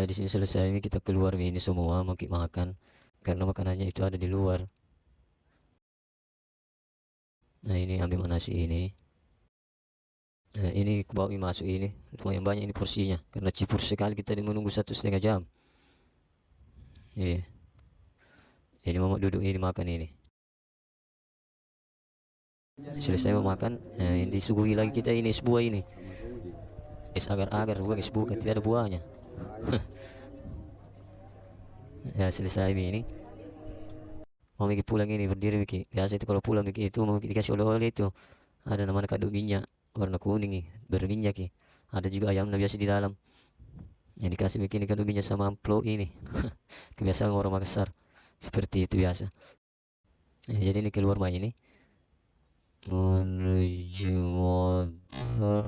Ya di sini selesai kita keluar ini semua mau makan karena makanannya itu ada di luar. Nah ini ambil nasi ini. Nah ini ke bawah masuk ini lumayan banyak ini porsinya karena cipur sekali kita menunggu 1,5 jam. Iya, ini mau duduk ini makan ini. Selesai mau makan, ini disuguhi lagi kita ini es buah ini. Es agar-agar bukan es buah, tidak ada buahnya. Ya selesai ini. Mau Miki pulang ini berdiri Miki. Biasa itu kalau pulang Miki itu mau Miki dikasih oleh-oleh itu. Ada namanya kado minyak warna kuning nih, berminyak nih. Ada juga ayam biasa di dalam. Yang dikasih Miki ini kado minyak sama amplo ini. Kebiasaan orang Makassar. Seperti itu biasa. Jadi ini keluar main ini menuju motor